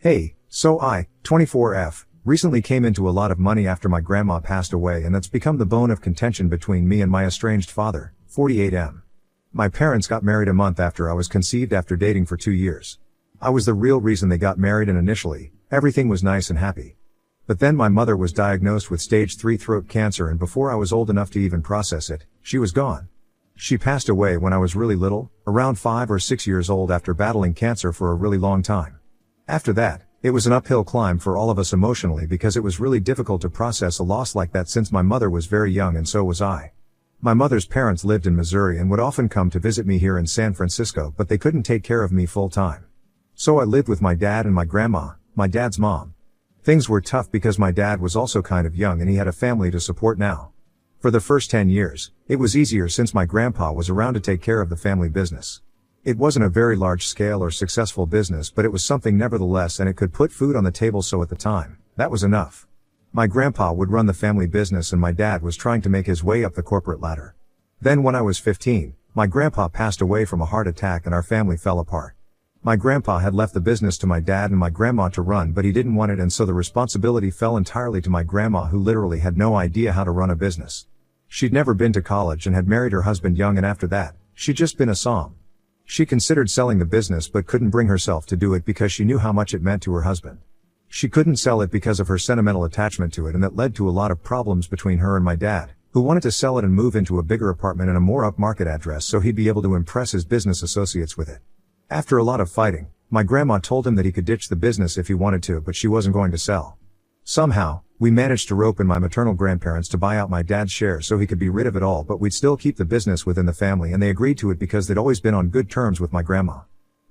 Hey, so I, 24F, recently came into a lot of money after my grandma passed away, and that's become the bone of contention between me and my estranged father, 48M. My parents got married a month after I was conceived after dating for 2 years. I was the real reason they got married, and initially, everything was nice and happy. But then my mother was diagnosed with stage 3 throat cancer, and before I was old enough to even process it, she was gone. She passed away when I was really little, around 5 or 6 years old, after battling cancer for a really long time. After that, it was an uphill climb for all of us emotionally, because it was really difficult to process a loss like that since my mother was very young and so was I. My mother's parents lived in Missouri and would often come to visit me here in San Francisco, but they couldn't take care of me full time. So I lived with my dad and my grandma, my dad's mom. Things were tough because my dad was also kind of young and he had a family to support now. For the first 10 years, it was easier since my grandpa was around to take care of the family business. It wasn't a very large scale or successful business, but it was something nevertheless, and it could put food on the table, so at the time, that was enough. My grandpa would run the family business and my dad was trying to make his way up the corporate ladder. Then when I was 15, my grandpa passed away from a heart attack and our family fell apart. My grandpa had left the business to my dad and my grandma to run, but he didn't want it, and so the responsibility fell entirely to my grandma, who literally had no idea how to run a business. She'd never been to college and had married her husband young, and after that, she'd just been a som. She considered selling the business but couldn't bring herself to do it because she knew how much it meant to her husband. She couldn't sell it because of her sentimental attachment to it, and that led to a lot of problems between her and my dad, who wanted to sell it and move into a bigger apartment and a more upmarket address so he'd be able to impress his business associates with it. After a lot of fighting, my grandma told him that he could ditch the business if he wanted to, but she wasn't going to sell. Somehow, we managed to rope in my maternal grandparents to buy out my dad's share so he could be rid of it all, but we'd still keep the business within the family, and they agreed to it because they'd always been on good terms with my grandma.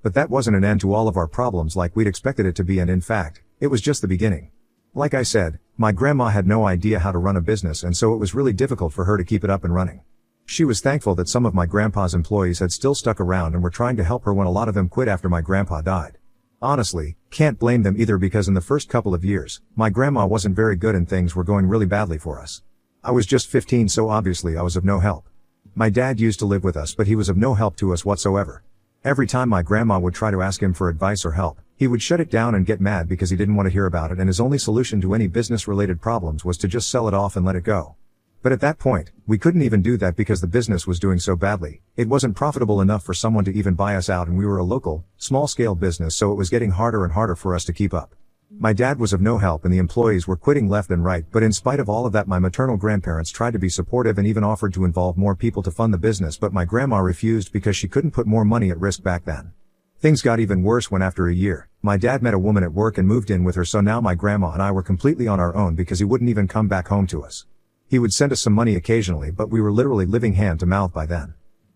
But that wasn't an end to all of our problems like we'd expected it to be, and in fact, it was just the beginning. Like I said, my grandma had no idea how to run a business, and so it was really difficult for her to keep it up and running. She was thankful that some of my grandpa's employees had still stuck around and were trying to help her when a lot of them quit after my grandpa died. Honestly, can't blame them either, because in the first couple of years, my grandma wasn't very good and things were going really badly for us. I was just 15, so obviously I was of no help. My dad used to live with us, but he was of no help to us whatsoever. Every time my grandma would try to ask him for advice or help, he would shut it down and get mad because he didn't want to hear about it, and his only solution to any business-related problems was to just sell it off and let it go. But at that point, we couldn't even do that because the business was doing so badly. It wasn't profitable enough for someone to even buy us out, and we were a local, small-scale business, so it was getting harder and harder for us to keep up. My dad was of no help and the employees were quitting left and right, but in spite of all of that, my maternal grandparents tried to be supportive and even offered to involve more people to fund the business, but my grandma refused because she couldn't put more money at risk back then. Things got even worse when, after a year, my dad met a woman at work and moved in with her, so now my grandma and I were completely on our own because he wouldn't even come back home to us. He would send us some money occasionally, but we were literally living hand to mouth by then.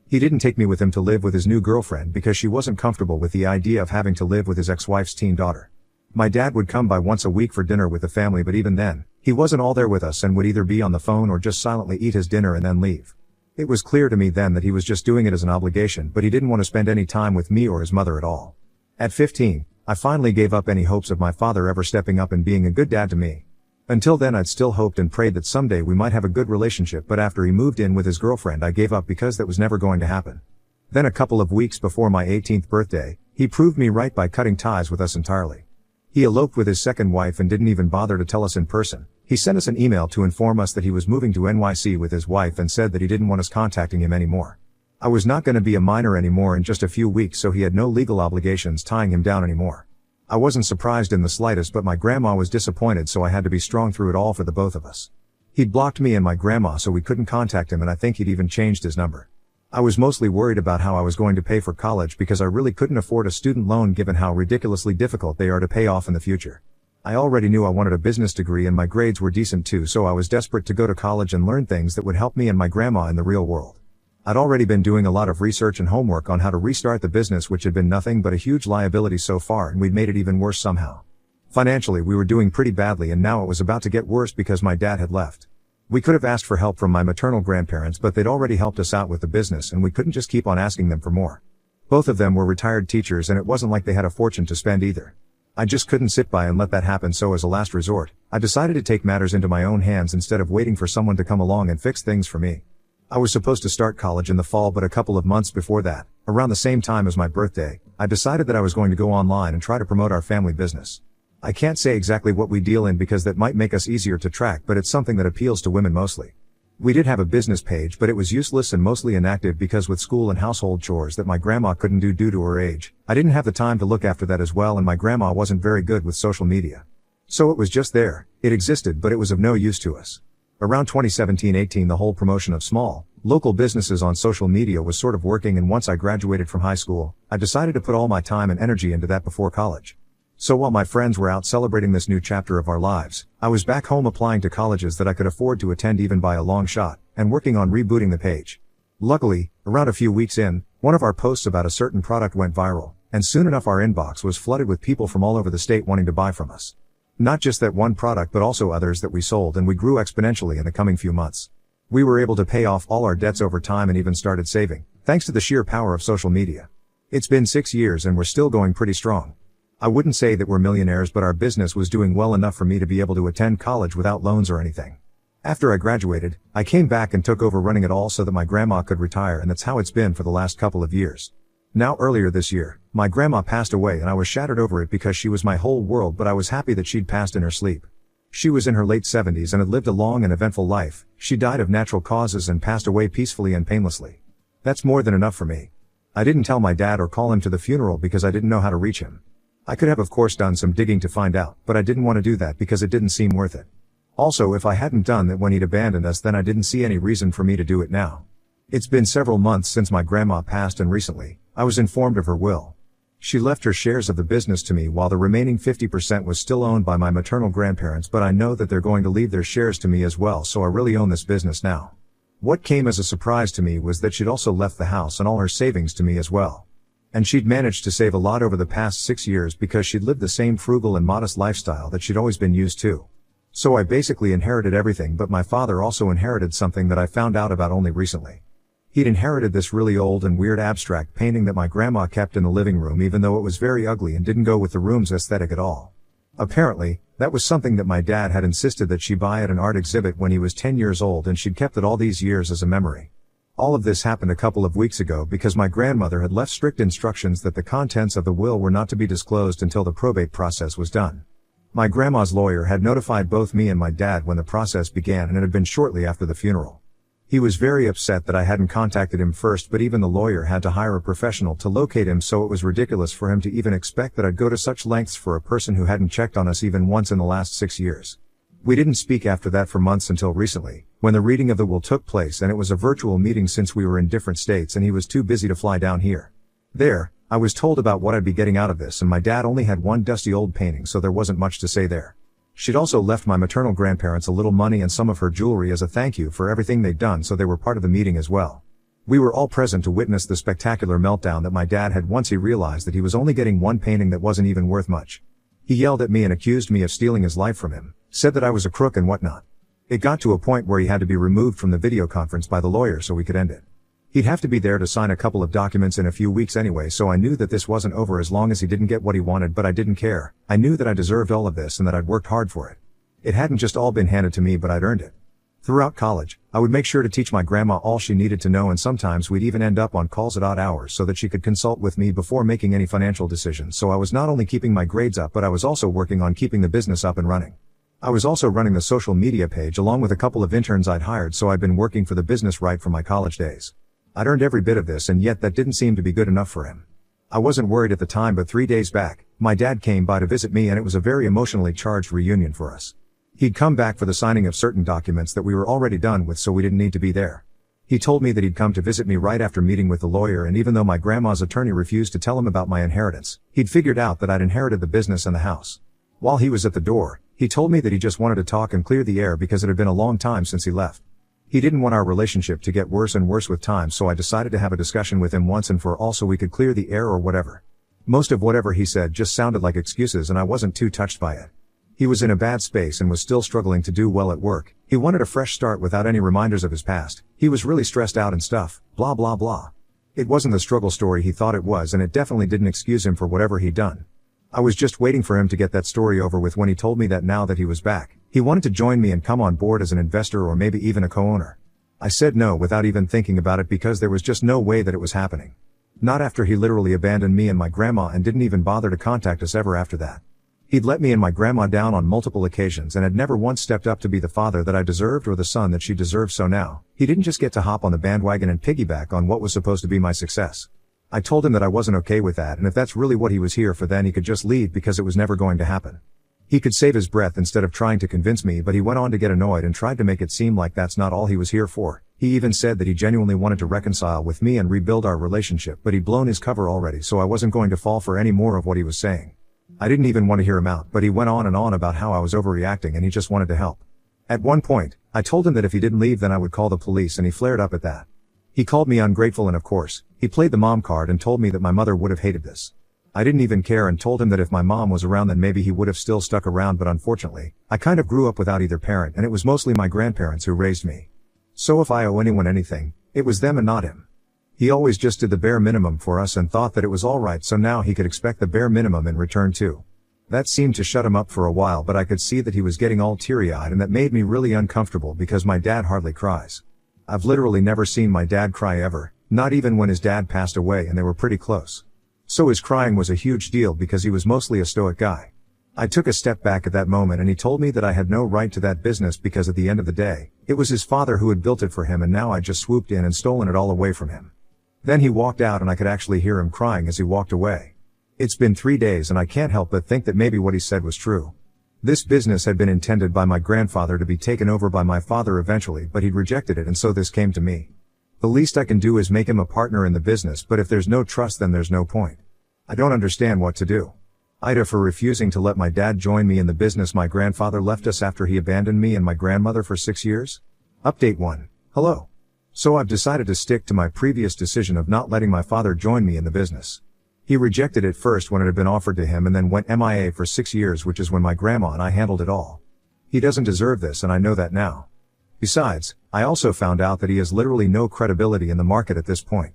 He didn't take me with him to live with his new girlfriend because she wasn't comfortable with the idea of having to live with his ex-wife's teen daughter. My dad would come by once a week for dinner with the family, but even then, he wasn't all there with us and would either be on the phone or just silently eat his dinner and then leave. It was clear to me then that he was just doing it as an obligation, but he didn't want to spend any time with me or his mother at all. At 15, I finally gave up any hopes of my father ever stepping up and being a good dad to me. Until then, I'd still hoped and prayed that someday we might have a good relationship, but after he moved in with his girlfriend, I gave up because that was never going to happen. Then a couple of weeks before my 18th birthday, he proved me right by cutting ties with us entirely. He eloped with his second wife and didn't even bother to tell us in person. He sent us an email to inform us that he was moving to NYC with his wife and said that he didn't want us contacting him anymore. I was not going to be a minor anymore in just a few weeks, so he had no legal obligations tying him down anymore. I wasn't surprised in the slightest, but my grandma was disappointed, so I had to be strong through it all for the both of us. He'd blocked me and my grandma so we couldn't contact him, and I think he'd even changed his number. I was mostly worried about how I was going to pay for college because I really couldn't afford a student loan given how ridiculously difficult they are to pay off in the future. I already knew I wanted a business degree and my grades were decent too, so I was desperate to go to college and learn things that would help me and my grandma in the real world. I'd already been doing a lot of research and homework on how to restart the business, which had been nothing but a huge liability so far, and we'd made it even worse somehow. Financially, we were doing pretty badly, and now it was about to get worse because my dad had left. We could have asked for help from my maternal grandparents, but they'd already helped us out with the business and we couldn't just keep on asking them for more. Both of them were retired teachers and it wasn't like they had a fortune to spend either. I just couldn't sit by and let that happen, so as a last resort, I decided to take matters into my own hands instead of waiting for someone to come along and fix things for me. I was supposed to start college in the fall, but a couple of months before that, around the same time as my birthday, I decided that I was going to go online and try to promote our family business. I can't say exactly what we deal in because that might make us easier to track, but it's something that appeals to women mostly. We did have a business page, but it was useless and mostly inactive because with school and household chores that my grandma couldn't do due to her age, I didn't have the time to look after that as well, and my grandma wasn't very good with social media. So it was just there. It existed, but it was of no use to us. Around 2017-18, the whole promotion of small, local businesses on social media was sort of working, and once I graduated from high school, I decided to put all my time and energy into that before college. So while my friends were out celebrating this new chapter of our lives, I was back home applying to colleges that I could afford to attend even by a long shot, and working on rebooting the page. Luckily, around a few weeks in, one of our posts about a certain product went viral, and soon enough our inbox was flooded with people from all over the state wanting to buy from us. Not just that one product but also others that we sold, and we grew exponentially in the coming few months. We were able to pay off all our debts over time and even started saving, thanks to the sheer power of social media. It's been 6 years and we're still going pretty strong. I wouldn't say that we're millionaires, but our business was doing well enough for me to be able to attend college without loans or anything. After I graduated, I came back and took over running it all so that my grandma could retire, and that's how it's been for the last couple of years. Now earlier this year, my grandma passed away and I was shattered over it because she was my whole world, but I was happy that she'd passed in her sleep. She was in her late 70s and had lived a long and eventful life. She died of natural causes and passed away peacefully and painlessly. That's more than enough for me. I didn't tell my dad or call him to the funeral because I didn't know how to reach him. I could have of course done some digging to find out, but I didn't want to do that because it didn't seem worth it. Also, if I hadn't done that when he'd abandoned us, then I didn't see any reason for me to do it now. It's been several months since my grandma passed, and recently, I was informed of her will. She left her shares of the business to me while the remaining 50% was still owned by my maternal grandparents, but I know that they're going to leave their shares to me as well, so I really own this business now. What came as a surprise to me was that she'd also left the house and all her savings to me as well. And she'd managed to save a lot over the past 6 years because she'd lived the same frugal and modest lifestyle that she'd always been used to. So I basically inherited everything, but my father also inherited something that I found out about only recently. He'd inherited this really old and weird abstract painting that my grandma kept in the living room, even though it was very ugly and didn't go with the room's aesthetic at all. Apparently, that was something that my dad had insisted that she buy at an art exhibit when he was 10 years old, and she'd kept it all these years as a memory. All of this happened a couple of weeks ago because my grandmother had left strict instructions that the contents of the will were not to be disclosed until the probate process was done. My grandma's lawyer had notified both me and my dad when the process began, and it had been shortly after the funeral. He was very upset that I hadn't contacted him first, but even the lawyer had to hire a professional to locate him, so it was ridiculous for him to even expect that I'd go to such lengths for a person who hadn't checked on us even once in the last 6 years. We didn't speak after that for months until recently, when the reading of the will took place, and it was a virtual meeting since we were in different states and he was too busy to fly down here. There, I was told about what I'd be getting out of this, and my dad only had one dusty old painting, so there wasn't much to say there. She'd also left my maternal grandparents a little money and some of her jewelry as a thank you for everything they'd done, so they were part of the meeting as well. We were all present to witness the spectacular meltdown that my dad had once he realized that he was only getting one painting that wasn't even worth much. He yelled at me and accused me of stealing his life from him, said that I was a crook and whatnot. It got to a point where he had to be removed from the video conference by the lawyer so we could end it. He'd have to be there to sign a couple of documents in a few weeks anyway, so I knew that this wasn't over as long as he didn't get what he wanted, but I didn't care. I knew that I deserved all of this and that I'd worked hard for it. It hadn't just all been handed to me, but I'd earned it. Throughout college, I would make sure to teach my grandma all she needed to know, and sometimes we'd even end up on calls at odd hours so that she could consult with me before making any financial decisions. So I was not only keeping my grades up, but I was also working on keeping the business up and running. I was also running the social media page along with a couple of interns I'd hired, so I'd been working for the business right from my college days. I'd earned every bit of this, and yet that didn't seem to be good enough for him. I wasn't worried at the time, but 3 days back, my dad came by to visit me, and it was a very emotionally charged reunion for us. He'd come back for the signing of certain documents that we were already done with, so we didn't need to be there. He told me that he'd come to visit me right after meeting with the lawyer, and even though my grandma's attorney refused to tell him about my inheritance, he'd figured out that I'd inherited the business and the house. While he was at the door, he told me that he just wanted to talk and clear the air because it had been a long time since he left. He didn't want our relationship to get worse and worse with time, so I decided to have a discussion with him once and for all so we could clear the air or whatever. Most of whatever he said just sounded like excuses, and I wasn't too touched by it. He was in a bad space and was still struggling to do well at work. He wanted a fresh start without any reminders of his past. He was really stressed out and stuff, blah blah blah. It wasn't the struggle story he thought it was, and it definitely didn't excuse him for whatever he'd done. I was just waiting for him to get that story over with when he told me that now that he was back, he wanted to join me and come on board as an investor or maybe even a co-owner. I said no without even thinking about it because there was just no way that it was happening. Not after he literally abandoned me and my grandma and didn't even bother to contact us ever after that. He'd let me and my grandma down on multiple occasions and had never once stepped up to be the father that I deserved or the son that she deserved, so now, he didn't just get to hop on the bandwagon and piggyback on what was supposed to be my success. I told him that I wasn't okay with that, and if that's really what he was here for, then he could just leave because it was never going to happen. He could save his breath instead of trying to convince me, but he went on to get annoyed and tried to make it seem like that's not all he was here for. He even said that he genuinely wanted to reconcile with me and rebuild our relationship, but he'd blown his cover already, so I wasn't going to fall for any more of what he was saying. I didn't even want to hear him out, but he went on and on about how I was overreacting and he just wanted to help. At one point, I told him that if he didn't leave then I would call the police, and he flared up at that. He called me ungrateful, and of course, he played the mom card and told me that my mother would have hated this. I didn't even care and told him that if my mom was around then maybe he would have still stuck around, but unfortunately, I kind of grew up without either parent, and it was mostly my grandparents who raised me. So if I owe anyone anything, it was them and not him. He always just did the bare minimum for us and thought that it was alright, so now he could expect the bare minimum in return too. That seemed to shut him up for a while, but I could see that he was getting all teary-eyed, and that made me really uncomfortable because my dad hardly cries. I've literally never seen my dad cry ever, not even when his dad passed away and they were pretty close. So his crying was a huge deal because he was mostly a stoic guy. I took a step back at that moment and he told me that I had no right to that business because at the end of the day, it was his father who had built it for him and now I just swooped in and stolen it all away from him. Then he walked out and I could actually hear him crying as he walked away. It's been 3 days and I can't help but think that maybe what he said was true. This business had been intended by my grandfather to be taken over by my father eventually, but he'd rejected it, and so this came to me. The least I can do is make him a partner in the business, but if there's no trust then there's no point. I don't understand what to do. Ida for refusing to let my dad join me in the business. My grandfather left us after he abandoned me and my grandmother for 6 years. Update 1. Hello. So I've decided to stick to my previous decision of not letting my father join me in the business. He rejected it first when it had been offered to him and then went MIA for 6 years, which is when my grandma and I handled it all. He doesn't deserve this and I know that now. Besides, I also found out that he has literally no credibility in the market at this point.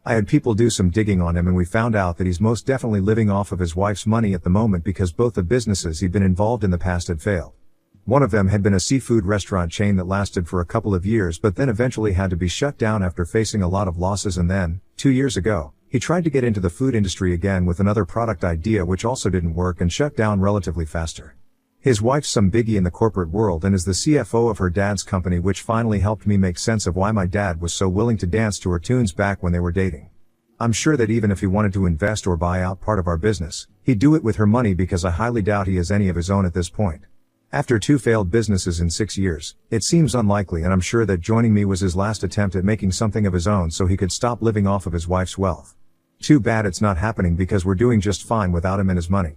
I had people do some digging on him and we found out that he's most definitely living off of his wife's money at the moment because both the businesses he'd been involved in the past had failed. One of them had been a seafood restaurant chain that lasted for a couple of years but then eventually had to be shut down after facing a lot of losses, and then, 2 years ago, he tried to get into the food industry again with another product idea which also didn't work and shut down relatively faster. His wife's some biggie in the corporate world and is the CFO of her dad's company, which finally helped me make sense of why my dad was so willing to dance to her tunes back when they were dating. I'm sure that even if he wanted to invest or buy out part of our business, he'd do it with her money because I highly doubt he has any of his own at this point. After 2 failed businesses in 6 years, it seems unlikely, and I'm sure that joining me was his last attempt at making something of his own so he could stop living off of his wife's wealth. Too bad it's not happening because we're doing just fine without him and his money.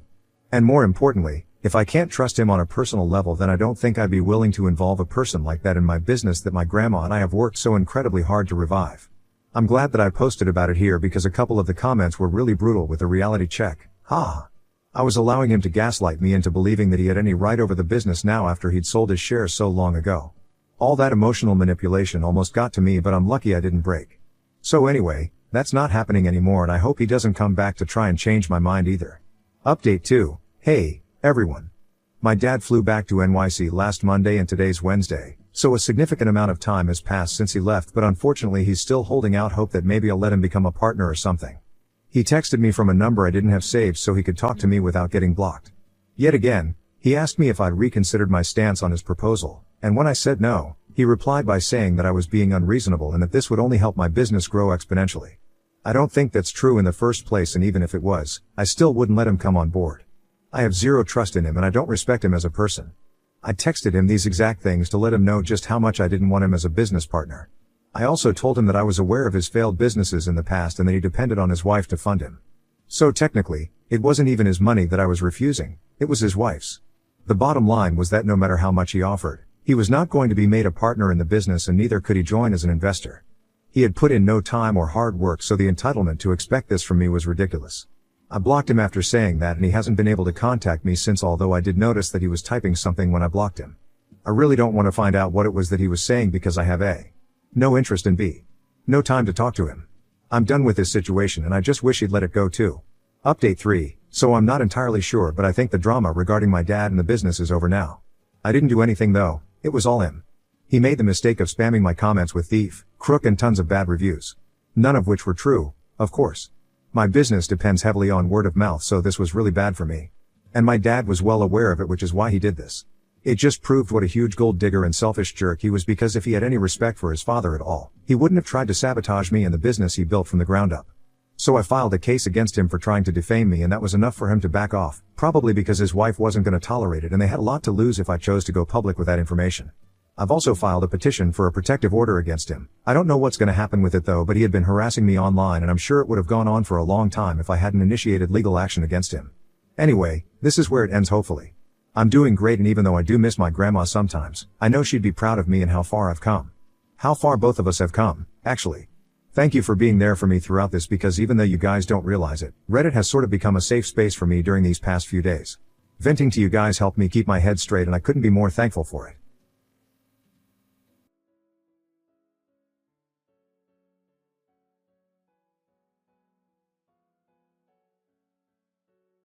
And more importantly, if I can't trust him on a personal level, then I don't think I'd be willing to involve a person like that in my business that my grandma and I have worked so incredibly hard to revive. I'm glad that I posted about it here because a couple of the comments were really brutal with a reality check. I was allowing him to gaslight me into believing that he had any right over the business now after he'd sold his shares so long ago. All that emotional manipulation almost got to me, but I'm lucky I didn't break. So anyway, that's not happening anymore and I hope he doesn't come back to try and change my mind either. Update 2. Hey, everyone. My dad flew back to NYC last Monday and today's Wednesday, so a significant amount of time has passed since he left, but unfortunately he's still holding out hope that maybe I'll let him become a partner or something. He texted me from a number I didn't have saved so he could talk to me without getting blocked. Yet again, he asked me if I'd reconsidered my stance on his proposal, and when I said no, he replied by saying that I was being unreasonable and that this would only help my business grow exponentially. I don't think that's true in the first place, and even if it was, I still wouldn't let him come on board. I have zero trust in him and I don't respect him as a person. I texted him these exact things to let him know just how much I didn't want him as a business partner. I also told him that I was aware of his failed businesses in the past and that he depended on his wife to fund him. So technically, it wasn't even his money that I was refusing, it was his wife's. The bottom line was that no matter how much he offered, he was not going to be made a partner in the business and neither could he join as an investor. He had put in no time or hard work, so the entitlement to expect this from me was ridiculous. I blocked him after saying that and he hasn't been able to contact me since, although I did notice that he was typing something when I blocked him. I really don't want to find out what it was that he was saying because I have A. no interest and B. no time to talk to him. I'm done with this situation and I just wish he'd let it go too. Update 3. So I'm not entirely sure, but I think the drama regarding my dad and the business is over now. I didn't do anything though, it was all him. He made the mistake of spamming my comments with thief, crook and tons of bad reviews. None of which were true, of course. My business depends heavily on word of mouth, so this was really bad for me. And my dad was well aware of it, which is why he did this. It just proved what a huge gold digger and selfish jerk he was, because if he had any respect for his father at all, he wouldn't have tried to sabotage me and the business he built from the ground up. So I filed a case against him for trying to defame me, and that was enough for him to back off, probably because his wife wasn't going to tolerate it and they had a lot to lose if I chose to go public with that information. I've also filed a petition for a protective order against him. I don't know what's going to happen with it though, but he had been harassing me online and I'm sure it would have gone on for a long time if I hadn't initiated legal action against him. Anyway, this is where it ends hopefully. I'm doing great, and even though I do miss my grandma sometimes, I know she'd be proud of me and how far I've come. How far both of us have come, actually. Thank you for being there for me throughout this, because even though you guys don't realize it, Reddit has sort of become a safe space for me during these past few days. Venting to you guys helped me keep my head straight and I couldn't be more thankful for it.